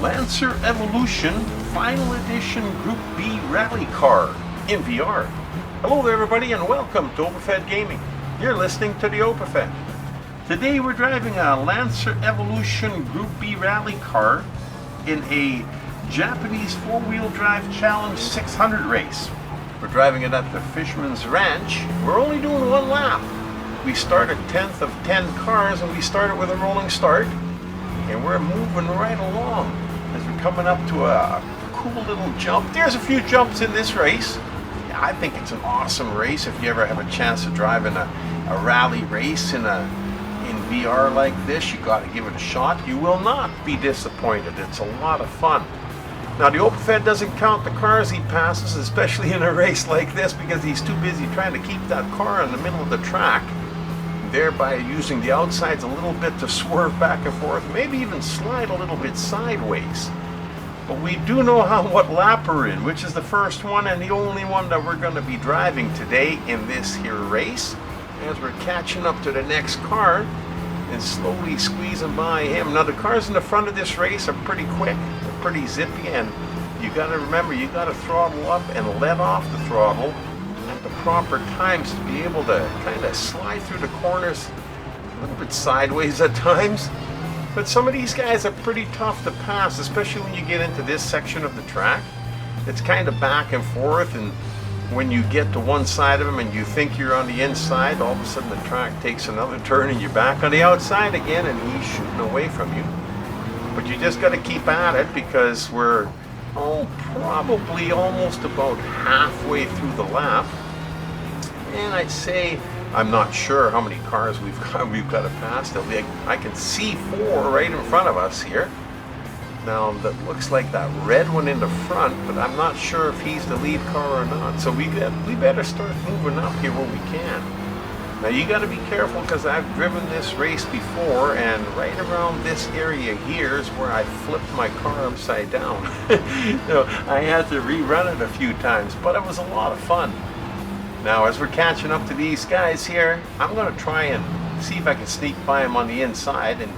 Lancer Evolution Final Edition Group B Rally Car in VR. Hello there everybody and welcome to Opafed Gaming. You're listening to the Opafed. Today we're driving a Lancer Evolution Group B Rally Car in a Japanese 4-wheel drive challenge 600 race. We're driving it at the Fishermans Ranch. We're only doing one lap. We start at 10th of 10 cars and we started with a rolling start. And we're moving right along as we're coming up to a cool little jump. There's a few jumps in this race. Yeah, I think it's an awesome race. If you ever have a chance to drive in a rally race in VR like this, you got to give it a shot. You will not be disappointed. It's a lot of fun. Now the Opafed doesn't count the cars he passes, especially in a race like this, because he's too busy trying to keep that car in the middle of the track, thereby using the outsides a little bit to swerve back and forth, maybe even slide a little bit sideways. But we do know what lap we're in, which is the first one and the only one that we're going to be driving today in this here race, as we're catching up to the next car and slowly squeezing by him. Now the cars in the front of this race are pretty quick, they're pretty zippy, and you got to remember, you got to throttle up and let off the throttle at the proper times to be able to kind of slide through the corners a little bit sideways at times. But some of these guys are pretty tough to pass, especially when you get into this section of the track. It's kind of back and forth, and when you get to one side of them and you think you're on the inside, all of a sudden the track takes another turn and you're back on the outside again and he's shooting away from you. But you just got to keep at it, because we're probably almost about halfway through the lap, and I'd say I'm not sure how many cars we've got to pass. I can see 4 right in front of us here. Now that looks like that red one in the front, but I'm not sure if he's the lead car or not. So we better start moving up here where we can. Now you got to be careful, because I've driven this race before, and right around this area here is where I flipped my car upside down. So I had to rerun it a few times, but it was a lot of fun. Now as we're catching up to these guys here, I'm going to try and see if I can sneak by them on the inside, and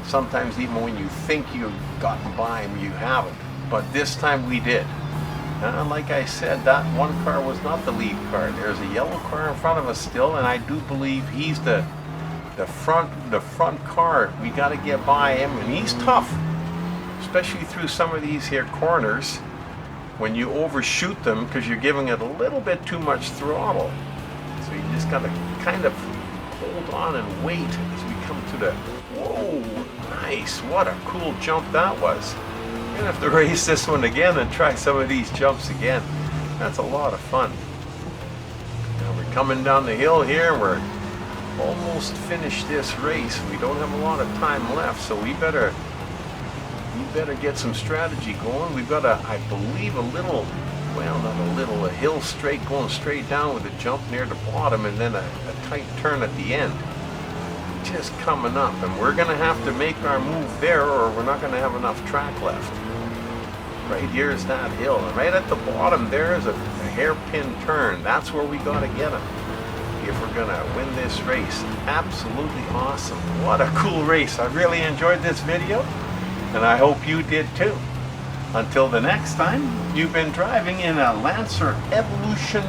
sometimes even when you think you've gotten by them, you haven't. But this time we did. Like I said, that one car was not the lead car. There's a yellow car in front of us still, and I do believe he's the front car. We got to get by him, and he's tough, especially through some of these here corners when you overshoot them, because you're giving it a little bit too much throttle. So you just got to kind of hold on and wait as we come to the... Whoa, nice. What a cool jump that was. We're going to have to race this one again and try some of these jumps again. That's a lot of fun. Now we're coming down the hill here. We're almost finished this race. We don't have a lot of time left, so we better get some strategy going. We've got I believe a hill straight going straight down with a jump near the bottom, and then a tight turn at the end. Just coming up, and we're going to have to make our move there, or we're not going to have enough track left. Right here's that hill, and right at the bottom there is a hairpin turn. That's where we got to get them if we're going to win this race. Absolutely awesome. What a cool race. I really enjoyed this video, and I hope you did too. Until the next time, you've been driving in a Lancer Evolution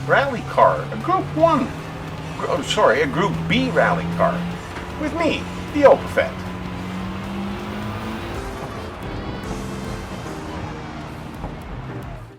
rally car, a Group B rally car, with me, the Opafed.